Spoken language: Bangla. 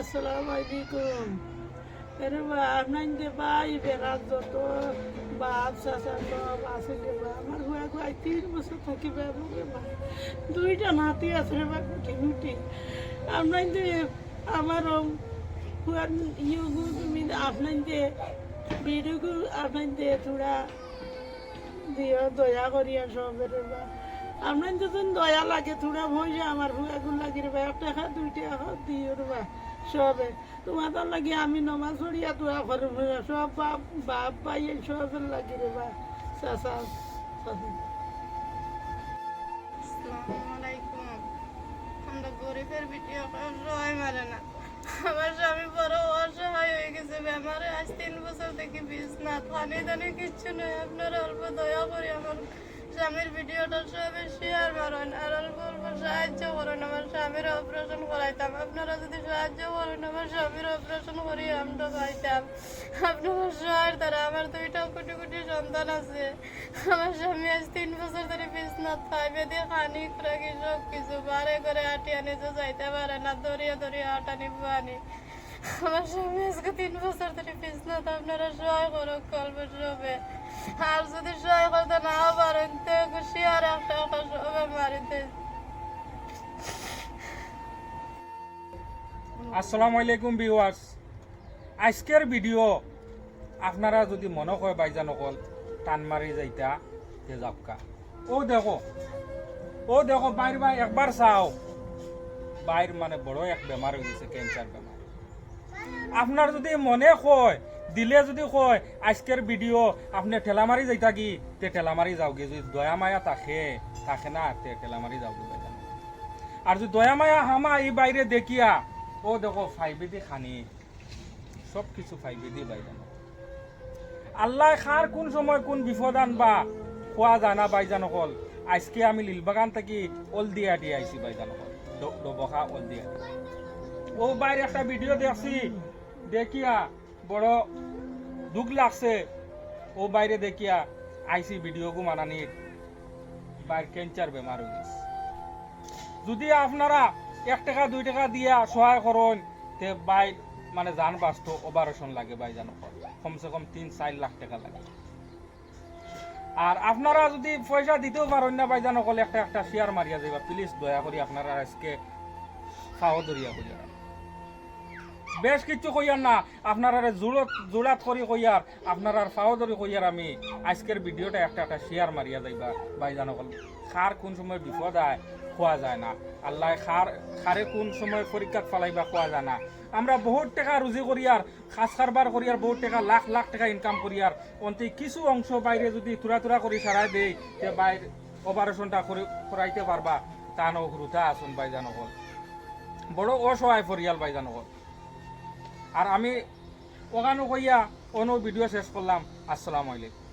আসসালামু আলাইকুম। এরে বা আপনার যে ভাই বেড়ার যত বাপ চাচা সব আছে রে বা আমার হুয়া গুয়াই 3 বছর থাকি বেড়াবে বা দুইটা নাতি আছে রে বা গুটি গুটি আপনার যে আমার হুয়ার ইউগু তুমি আপনার যে ভিডিওগু আপনার যে থোড়া দিও দয়া করিয়া সবের বা আপনার যখন দয়া লাগে থোড়া ভয় আমার হুয়াগুলো লাগে রে বা 1 টাকা 2 টাকা দিও রে বা সবে তোমাদের লাগে আমি নমাজ পড়িয়া দোয়া করব সব বাপ বাপ ভাই সবের লাগে রে বা চাচা চাচি। আসসালামু আলাইকুম। আমরা গরিবের ভিডিও সবাই মারে না। আমার স্বামী বড় অসহায় হয়ে গেছে বেমারে, আজ 3 বছর থেকে বিছনাথ, পানি দানি কিচ্ছু নেই। আপনারা অল্প দয়া করে আমার স্বামীর ভিডিওটা সবাই শেয়ার মারেন আর অল্প অল্প সাহায্য করেন। আমার স্বামীর অপারেশন করাইতাম, আপনারা যদি সাহায্য করেন আমার স্বামীর অপারেশন করিয়ে আমরা পাইতাম। আপনার সহায়ের দ্বারা আমার 2টা কোটি কোটি সন্তান আছে। আমার স্বামী আজ 3 বছর ধরে বিছনাথ, পাইপে দিয়ে পানি খুঁড়াকি সব কিছু বারে করে আটি আনি তো যাইতে পারে না, দরিয়া দরিয়া আটানি পানি। আমার স্বামী আজকে 3 বছর ধরে বিছনাথ। আপনারা সহায় করো কল্প সবে, আর যদি সহায় করতে নাও পারেন তো খুশি আর একটা একটা সবে মারিতে। আসসালামু আলাইকুম ভিউয়ার্স। আজকের ভিডিও আপনারা যদি মনে হয় বাইজান অকল টান মারি যাইতা যে যাবকা ও দেখো বাইর ভাই একবার চাও বাইর মানে বড় এক বেমার হয়ে গেছে, ক্যান্সার বেমার। আপনার যদি মনে হয় দিলে যদি কয় আজকের ভিডিও আপনি ঠেলামারি যাইতা কি তে ঠেলামারি যাওগে, যদি দয়া মায়া থাকে না তে ঠেলামারি যাওগে বাইজান। আর যদি দয়া মায়া হামা এই বাইরে দেখিয়া ও দেখো ফাইভেদি খানি সব কিছু ফাইভেদি বাইজান। আল্লাহ খার কোন সময় কোন বিপদ আনবা খোয়া জানা বাইজান অকল। আজকে আমি লিলবাগান থেকে অলদিয়া দিয়ে আইছি বাইজান অকল, ডবখা অলদিয়া। ও বাইরে একটা ভিডিও দেখছি, দেখিয়া বড় দুঃখ লাগছে। ও বাইরে দেখিয়া আইসি ভিডিওগু মানানির বাইর ক্যান্সার বেমার হয়ে গেছে। যদি আপনারা 1 টাকা 2 টাকা দিয়া সহায় করেন তে বাই মানে জান বাঁচতো অপারেশন লাগে বাইজান কমসে কম 3-4 লাখ টাকা লাগে। আর আপনারা যদি পয়সা দিতেও পারেন না বাইজান অকল একটা শেয়ার মারিয়া যাইবা প্লিজ, দয়া করি আপনারা আজকে খাওয়া দরিয়া করিয়া বেশ কিছু কইয়ার না, আপনারা জোড়াত করি কইয়ার আপনারা ফাও ধরি কইয়ার আমি আজকের ভিডিওটা একটা শেয়ার মারিয়া যাইবা বাইজান অকল। খার কোন সময় বিপদ আয় খোয়া যায় না, আল্লাহ খারে কোন সময় পরীক্ষাত ফালাইবা খোয়া যায় না। আমরা বহুত টাকা রুজি করিয়ার খাস কারবার করিয়ার বহুত টাকা লাখ লাখ টাকা ইনকাম করিয়ার অন্তে কিছু অংশ বাইরে যদি তুরা করি সারাই দেই যে বাইর অপারেশনটা করাইতে পারবা তা নরুতা আসুন বাইজান অকল। বড় অসহায় পরিয়াল বাইজান অকল। আর আমি ওখানে কইয়া অন্য ভিডিও শেষ করলাম। আসসালামু আলাইকুম।